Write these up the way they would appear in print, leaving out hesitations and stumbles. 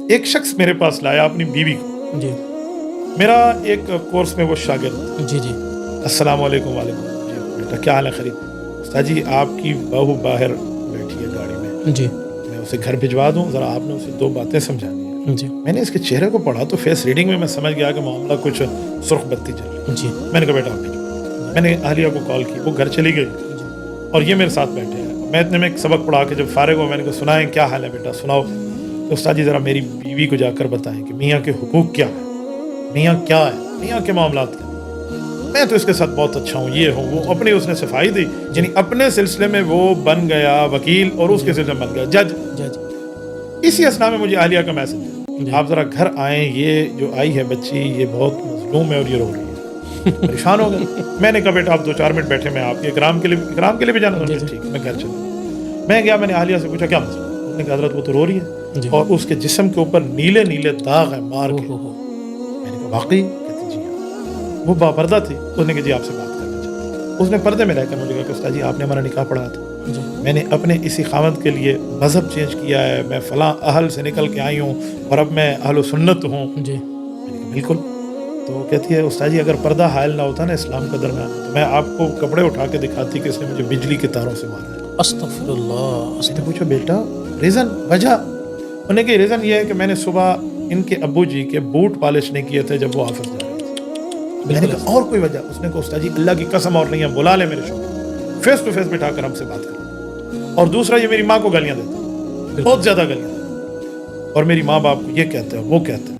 ایک شخص میرے پاس لایا اپنی بیوی کو. جی میرا ایک کورس میں وہ شاگرد. جی جی السلام علیکم. وعلیکم. جی بیٹا کیا حال ہے؟ خرید. استاد جی آپ کی بہو باہر بیٹھی ہے گاڑی میں, جی میں اسے گھر بھجوا دوں؟ ذرا آپ نے اسے 2 باتیں سمجھانی ہیں. جی میں نے اس کے چہرے کو پڑھا تو فیس ریڈنگ میں سمجھ گیا کہ معاملہ کچھ سرخ بتی چل رہی ہے. جی میں نے کہا بیٹا آپ بھیجو. میں نے اہلیہ کو کال کی, وہ گھر چلی گئی اور یہ میرے ساتھ بیٹھے ہیں. میں اتنے میں ایک سبق پڑھا کے جب فارغ ہوا میں نے کہا سنائیں کیا حال ہے بیٹا, سناؤ. تو استاد جی ذرا میری بیوی کو جا کر بتائیں کہ میاں کے حقوق کیا ہے, میاں کیا ہے, میاں کے معاملات کیا. میں تو اس کے ساتھ بہت اچھا ہوں, یہ ہوں وہ. اپنی اس نے صفائی دی, یعنی اپنے سلسلے میں وہ بن گیا وکیل اور اس کے سلسلے میں بن گیا جج. جج. اسی اسنا میں مجھے اہلیہ کا میسج ہے, آپ ذرا گھر آئیں, یہ جو آئی ہے بچی یہ بہت مظلوم ہے اور یہ رو رہی ہے, پریشان ہو گئے. میں نے کہا بیٹا آپ 2-4 منٹ بیٹھے, میں آپ کے اکرام کے لیے بھی جانا. ٹھیک میں گھر چلا. میں گیا, میں نے اہلیہ سے پوچھا کیا مسئلہ. انہوں نے کہا حضرت وہ تو رو رہی ہے اور اس کے جسم کے اوپر نیلے نیلے داغ ہیں مار کے. میں نے کہا واقعی؟ کہتی جی ہاں. وہ باپردہ تھی. اس نے کہا جی آپ سے بات کرنا چاہتی. اس نے پردے میں رہ کر مجھے کہا کہ استاد جی آپ نے ہمارا نکاح پڑھا تھا, میں نے اپنے اسی خاوند کے لیے مذہب چینج کیا ہے, میں فلاں اہل سے نکل کے آئی ہوں اور اب میں اہل و سنت ہوں. جی میں نے کہا بالکل. تو کہتی ہے استاد جی اگر پردہ حائل نہ ہوتا نا اسلام کا درمیان تو میں آپ کو کپڑے اٹھا کے دکھاتی کہ اس نے مجھے بجلی کے تاروں سے مارا ہے. استغفر اللہ. میں نے پوچھا بیٹا ریزن, وجہ؟ انہوں نے کہا ریزن یہ ہے کہ میں نے صبح ان کے ابو جی کے بوٹ پالش نہیں کیے تھے جب وہ آفس جا رہے تھے. میں نے کہا اور کوئی وجہ؟ اس نے کہا استاد جی اللہ کی قسم اور نہیں ہے, بلا لے میرے شوہر, فیس ٹو فیس بٹھا کر ہم سے بات کریں. اور دوسرا یہ میری ماں کو گالیاں دیتا, بہت زیادہ گالیاں دیتا, اور میری ماں باپ کو یہ کہتے ہیں وہ کہتے ہیں.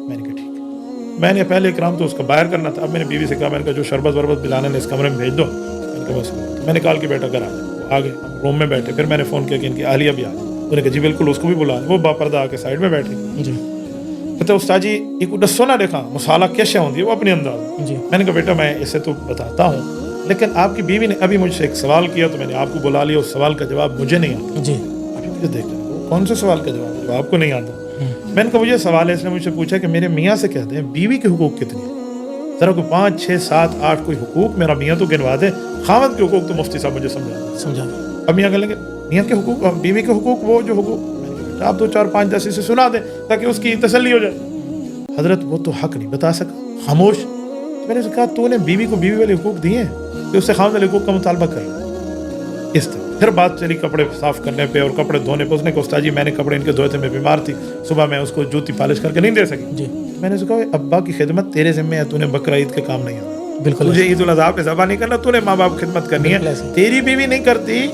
میں نے کہا ٹھیک ہے. میں نے پہلے اکرام تو اس کا باہر کرنا تھا. اب میں نے بیوی سے کہا, میں نے کہا جو شربت وربت پلانے نے اس کمرے میں بھیج دو. میں نے کہا بس. میں نے کہا کہ بیٹا گھر آ جائے. وہ آ گئے, ہم روم میں بیٹھے. پھر میں نے فون کیا کہ ان کی اہلیہ بھی آ گئی. انہوں نے کہا جی بالکل اس کو بھی بلا. وہ باپردہ آ کے سائڈ میں بیٹھ گئی. جی کہتے استاد جی ایک دسو نہ دیکھا مسالہ کیسے ہوتی ہے وہ اپنے انداز. جی میں نے کہا بیٹا میں اسے تو بتاتا ہوں لیکن آپ کی بیوی نے ابھی مجھ سے ایک سوال کیا تو میں نے آپ کو بلا لیا. اس سوال کا جواب مجھے نہیں آتا. جی ابھی مجھے دیکھ رہے ہیں کون سے سوال کا جواب جو آپ کو نہیں آتا. میں نے کہا مجھے سوال ہے, اس نے مجھ سے پوچھا کہ میرے میاں سے کہتے ہیں بیوی کے حقوق کتنے ہیں, ذرا کوئی 5 6 7 8 کوئی حقوق میرا میاں تو گنوا دے. خاوند کے حقوق تو مفتی صاحب مجھے سمجھا. اب میاں کہہ لیں گے میاں کے حقوق, بیوی کے حقوق, وہ جو حقوق. میں نے کہا بیٹا آپ 2 4 5 10 اسے سنا دیں تاکہ اس کی تسلی ہو جائے. حضرت وہ تو حق نہیں بتا سکا, خاموش. میں نے کہا تو نے بیوی کو بیوی والے حقوق دیے ہیں کہ اس سے خاوند والے حقوق کا مطالبہ کر. اس طرح پھر بات چلی کپڑے صاف کرنے پہ اور کپڑے دھونے پہ. اس نے کہا استاد جی میں نے کپڑے ان کے دھوئے تھے, میں بیمار تھی, صبح میں اس کو جوتی پالش کر کے نہیں دے سکی. جی میں نے کہا ابا کی خدمت تیرے ذمہ ہے, تو نے بقرہ عید کے کام نہیں آنا, بالکل تجھے عید الاضحیٰ پہ ذبح نہیں کرنا, تو نے ماں باپ کی خدمت کرنی ہے. تیری بیوی نہیں کرتی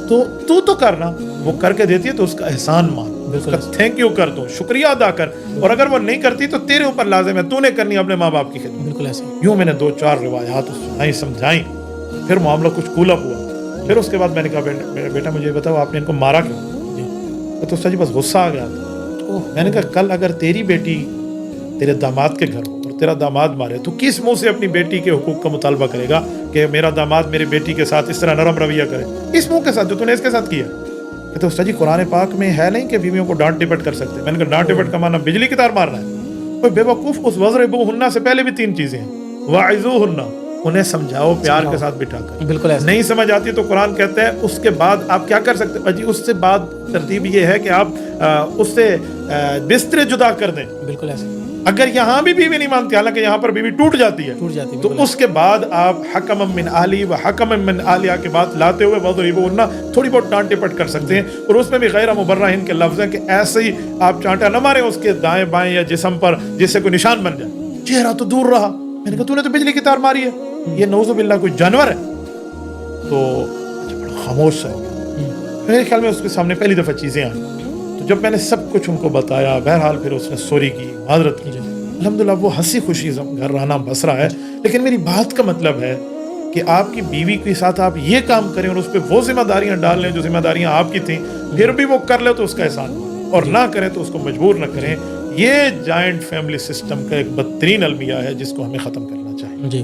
تو کرنا, وہ کر کے دیتی ہے تو اس کا احسان مان, اس کا تھینک یو کر دو, شکریہ ادا کر. اور اگر وہ نہیں کرتی تو تیرے اوپر لازم ہے, تو نے کرنی اپنے ماں باپ کی خدمت. بالکل ایسے. یوں میں نے 2 4 روایات سنائی سمجھائیں. پھر معاملہ کچھ کول اپ ہوا. پھر اس کے بعد میں نے کہا بیٹا مجھے بتاؤ آپ نے ان کو مارا کیوں؟ تو استاد جی بس غصہ آ گیا تھا. میں نے کہا کل اگر تیری بیٹی تیرے داماد کے گھر ہو اور تیرا داماد مارے تو کس منہ سے اپنی بیٹی کے حقوق کا مطالبہ کرے گا کہ میرا داماد میری بیٹی کے ساتھ اس طرح نرم رویہ کرے, اس منہ کے ساتھ جو تو نے اس کے ساتھ کیا. کہ تو استاد جی قرآن پاک میں ہے نہیں کہ بیویوں کو ڈانٹ ڈپٹ کر سکتے. میں نے کہا ڈانٹ ڈپٹ کا معنی بجلی کی تار مارنا ہے؟ کوئی بے وقوف, اس وضربوہن سے پہلے بھی 3 چیزیں ہیں. واعظوہن, انہیں سمجھاؤ پیار کے ساتھ بٹھا کر. بالکل ایسے. نہیں سمجھ آتی تو قرآن کہتا ہے اس کے بعد آپ کیا کر سکتے ہیں جی, اس سے بعد ترتیب یہ ہے کہ آپ اس سے بستر جدا کر دیں. بالکل ایسے. اگر یہاں بھی بیوی نہیں مانتی, حالانکہ یہاں پر بیوی ٹوٹ جاتی ہے تو اس کے بعد آپ حکم من اہلی و حکم من اہلیہ کے بعد لاتے ہوئے وضربوہن تھوڑی بہت ڈانٹ ٹپٹ کر سکتے ہیں. اور اس میں بھی غیر مبرہن کے لفظ ہیں کہ ایسے ہی آپ چانٹا نہ ماریں اس کے دائیں بائیں یا جسم پر جس سے کوئی نشان بن جائے. چہرہ تو دور رہا. میں نے کہا تو نے تو بجلی کی تار ماری ہے, یہ نعوذ باللہ کوئی جانور ہے. تو بڑا خاموش سا ہو گیا. میرے خیال میں اس کے سامنے پہلی دفعہ چیزیں آئیں. تو جب میں نے سب کچھ ان کو بتایا, بہرحال پھر اس نے سوری کی, معذرت کی. الحمدللہ وہ ہنسی خوشی گھر رہنا بس رہا ہے. لیکن میری بات کا مطلب ہے کہ آپ کی بیوی کے ساتھ آپ یہ کام کریں اور اس پہ وہ ذمہ داریاں ڈال لیں جو ذمہ داریاں آپ کی تھیں, پھر بھی وہ کر لے تو اس کا احسان, اور نہ کریں تو اس کو مجبور نہ کریں. یہ جوائنٹ فیملی سسٹم کا ایک بدترین المیہ ہے جس کو ہمیں ختم کرنا چاہیے. جی